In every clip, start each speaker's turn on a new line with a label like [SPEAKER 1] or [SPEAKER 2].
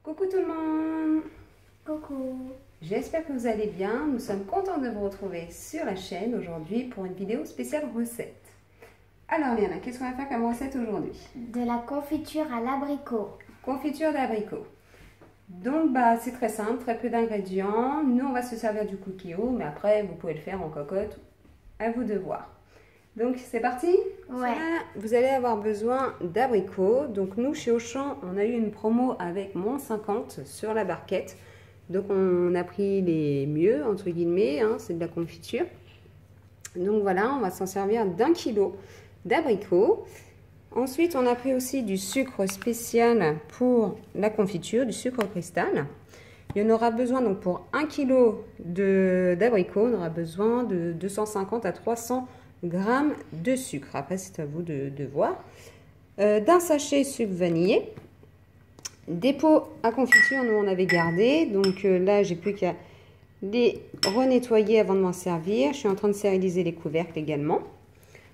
[SPEAKER 1] Coucou tout le monde!
[SPEAKER 2] Coucou.
[SPEAKER 1] J'espère que vous allez bien. Nous sommes contents de vous retrouver sur la chaîne aujourd'hui pour une vidéo spéciale recette. Alors Liana, qu'est-ce qu'on va faire comme recette aujourd'hui?
[SPEAKER 2] De la confiture à l'abricot.
[SPEAKER 1] Confiture d'abricot. Donc c'est très simple, très peu d'ingrédients. Nous on va se servir du cookie-o, mais après vous pouvez le faire en cocotte, à vous de voir. Donc c'est parti?
[SPEAKER 2] Ouais.
[SPEAKER 1] Vous allez avoir besoin d'abricots. Donc nous chez Auchan, on a eu une promo avec -50 sur la barquette. Donc on a pris les mieux, entre guillemets, hein, c'est de la confiture. Donc voilà, on va s'en servir d'1 kg d'abricots. Ensuite, on a pris aussi du sucre spécial pour la confiture, du sucre cristal. Il y en aura besoin, donc pour 1 kg d'abricots, on aura besoin de 250 à 300 grammes de sucre. Après, c'est à vous de voir. D'un sachet sucre vanillé. Des pots à confiture, nous on avait gardé. Donc là, j'ai plus qu'à les renettoyer avant de m'en servir. Je suis en train de stériliser les couvercles également.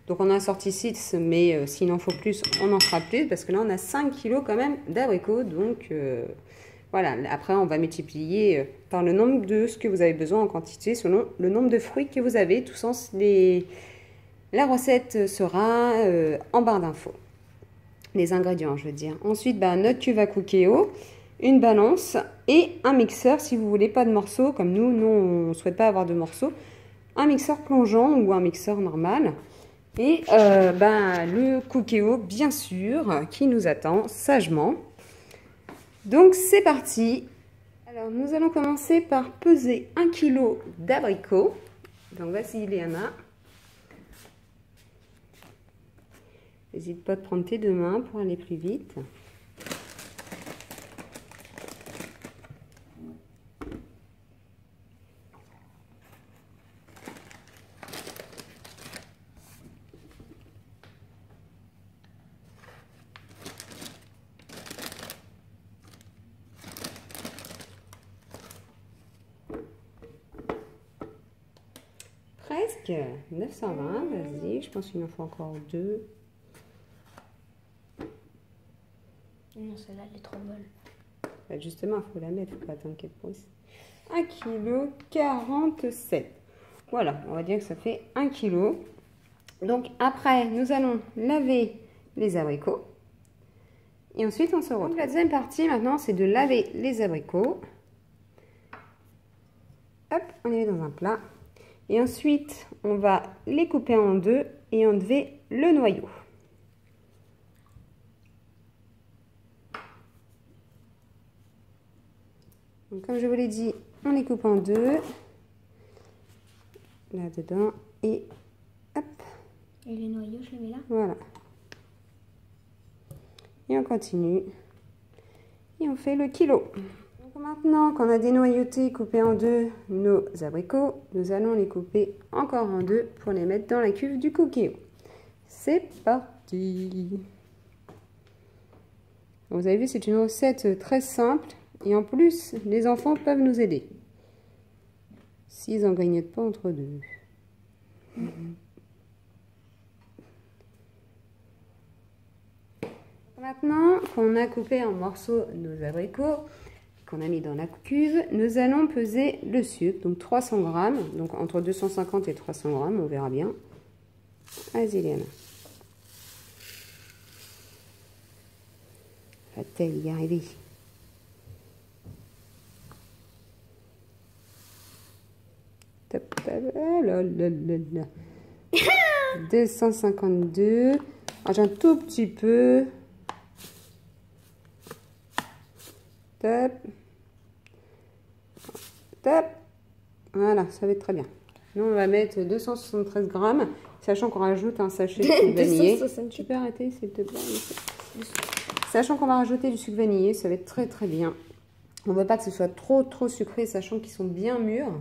[SPEAKER 1] Donc on a sorti 6, mais s'il en faut plus, on en fera plus. Parce que là, on a 5 kg quand même d'abricots. Donc voilà, après on va multiplier par le nombre de ce que vous avez besoin en quantité, selon le nombre de fruits que vous avez. Tout sens, la recette sera en barre d'infos. Les ingrédients, je veux dire. Ensuite, notre cuve à cookie-o, une balance et un mixeur si vous voulez pas de morceaux. Comme nous on ne souhaite pas avoir de morceaux. Un mixeur plongeant ou un mixeur normal. Et le cookie-o, bien sûr, qui nous attend sagement. Donc, c'est parti. Alors, nous allons commencer par peser 1 kg d'abricots. Donc, voici Ileana. N'hésite pas à prendre tes deux mains pour aller plus vite. Presque 920, vas-y, je pense qu'il en faut encore 2.
[SPEAKER 2] Non, celle-là, elle est trop molle.
[SPEAKER 1] Justement, il faut la mettre, il faut pas attendre qu'elle pousse. 1 kg 47. Voilà, on va dire que ça fait 1 kg. Donc après, nous allons laver les abricots. Et ensuite, on se retrouve. Donc, la deuxième partie, maintenant, c'est de laver les abricots. Hop, on les met dans un plat. Et ensuite, on va les couper en deux et enlever le noyau. Donc, comme je vous l'ai dit, on les coupe en deux. Là-dedans. Et hop.
[SPEAKER 2] Et les noyaux, je les mets là?
[SPEAKER 1] Voilà. Et on continue. Et on fait le kilo. Donc maintenant qu'on a dénoyauté, coupé en deux nos abricots, nous allons les couper encore en deux pour les mettre dans la cuve du cookie-o. C'est parti. Vous avez vu, c'est une recette très simple. Et en plus, les enfants peuvent nous aider. S'ils n'en grignotent pas entre deux. Maintenant qu'on a coupé en morceaux nos abricots, qu'on a mis dans la cuve, nous allons peser le sucre, donc 300 grammes, donc entre 250 et 300 grammes, on verra bien. Vas-y Léana. Va-t-elle y arriver? Ah là là là là. 252. J'ai un tout petit peu. Top. Top. Voilà, ça va être très bien. Nous, on va mettre 273 grammes, sachant qu'on rajoute un sachet de sucre vanillé. Tu peux arrêter, s'il te plaît. Sachant qu'on va rajouter du sucre vanillé, ça va être très très bien. On ne veut pas que ce soit trop sucré, sachant qu'ils sont bien mûrs.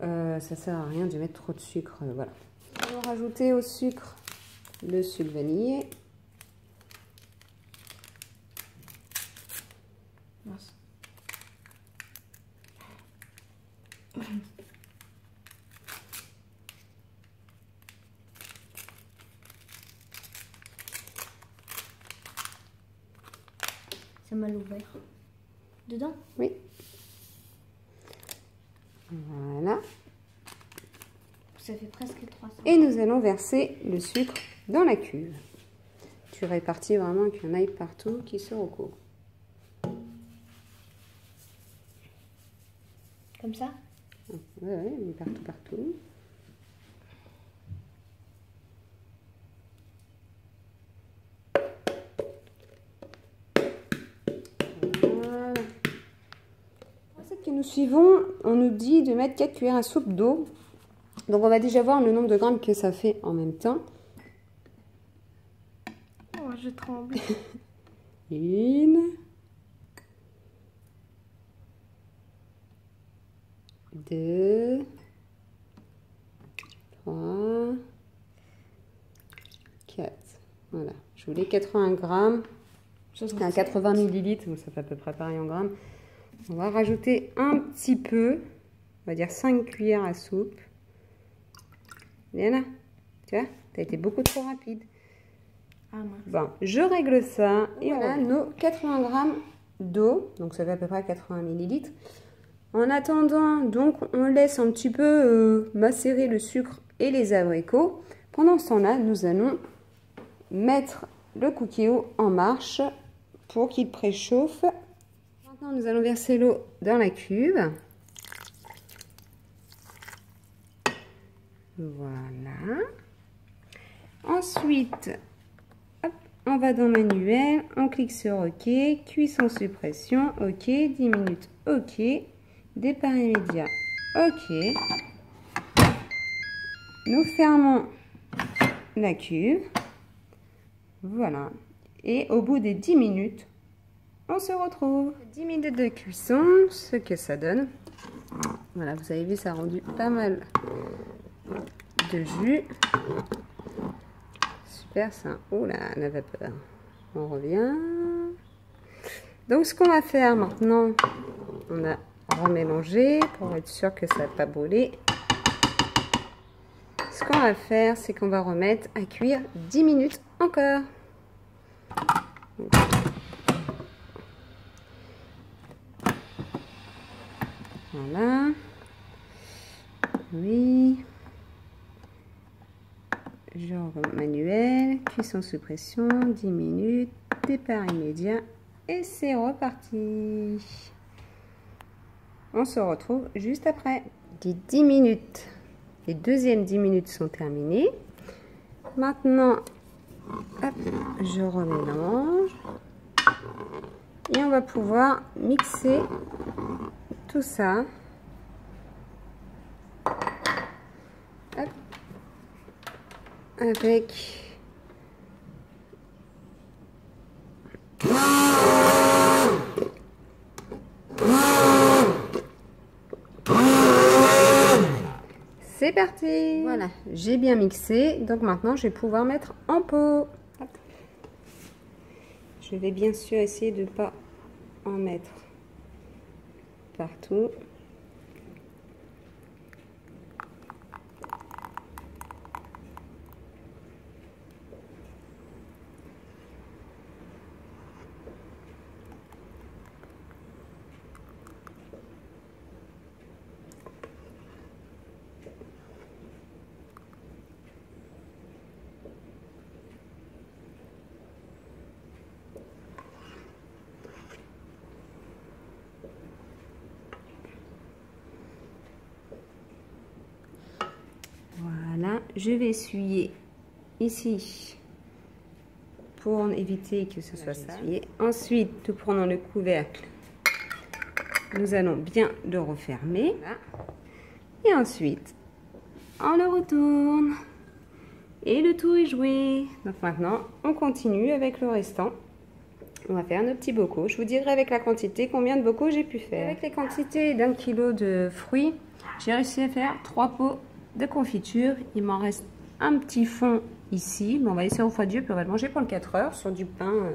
[SPEAKER 1] Ça sert à rien de mettre trop de sucre. Voilà. On va rajouter au sucre le sucre vanillé.
[SPEAKER 2] Mince. C'est mal ouvert. Dedans?
[SPEAKER 1] Oui. Voilà.
[SPEAKER 2] Ça fait presque 300.
[SPEAKER 1] Et nous allons verser le sucre dans la cuve. Tu répartis vraiment qu'il y en aille partout qui se recouvrent.
[SPEAKER 2] Comme ça?
[SPEAKER 1] Oui, partout, partout. Voilà. La recette que nous suivons, on nous dit de mettre 4 cuillères à soupe d'eau. Donc on va déjà voir le nombre de grammes que ça fait en même temps.
[SPEAKER 2] Oh, je tremble.
[SPEAKER 1] 1, 2, 3, 4. Voilà, je voulais 80 grammes. C'était un 80 millilitres, donc ça fait à peu près pareil en grammes. On va rajouter un petit peu, on va dire 5 cuillères à soupe. Léna, tu vois, tu as été beaucoup trop rapide.
[SPEAKER 2] Ah, mince.
[SPEAKER 1] Bon, je règle ça et voilà nos 80 grammes d'eau, donc ça fait à peu près 80 millilitres. En attendant, donc on laisse un petit peu macérer le sucre et les abricots. Pendant ce temps-là, nous allons mettre le cookéo en marche pour qu'il préchauffe. Maintenant, nous allons verser l'eau dans la cuve. Voilà. Ensuite, hop, on va dans manuel, on clique sur OK, cuisson sous pression, OK, 10 minutes, OK, départ immédiat, OK. Nous fermons la cuve. Voilà. Et au bout des 10 minutes, on se retrouve. 10 minutes de cuisson, ce que ça donne. Voilà, vous avez vu, ça a rendu pas mal de jus. Super ça. Oh là, la vapeur. On revient. Donc ce qu'on va faire maintenant, on a remélangé pour être sûr que ça n'a pas brûlé. Ce qu'on va faire, c'est qu'on va remettre à cuire 10 minutes encore. Voilà. Oui. Genre manuel, cuisson sous pression, 10 minutes, départ immédiat et c'est reparti. On se retrouve juste après. Les 10 minutes, les deuxièmes 10 minutes sont terminées. Maintenant, hop, je remélange et on va pouvoir mixer tout ça. Hop. Avec c'est parti. Voilà, j'ai bien mixé, donc maintenant je vais pouvoir mettre en pot. Hop. Je vais bien sûr essayer de ne pas en mettre partout. Voilà, je vais essuyer ici pour éviter que ce soit ça. Ensuite, tout prenant le couvercle, nous allons bien le refermer. Et ensuite, on le retourne. Et le tour est joué. Donc maintenant, on continue avec le restant. On va faire nos petits bocaux. Je vous dirai avec la quantité combien de bocaux j'ai pu faire. Avec les quantités d'1 kg de fruits, j'ai réussi à faire 3 pots de confiture. Il m'en reste un petit fond ici. Mais on va laisser refroidir, puis on va le manger pendant 4 heures sur du pain.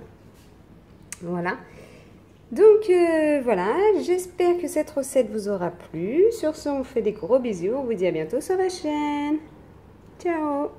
[SPEAKER 1] Voilà. Donc voilà, j'espère que cette recette vous aura plu. Sur ce, on vous fait des gros bisous. On vous dit à bientôt sur la chaîne. Ciao!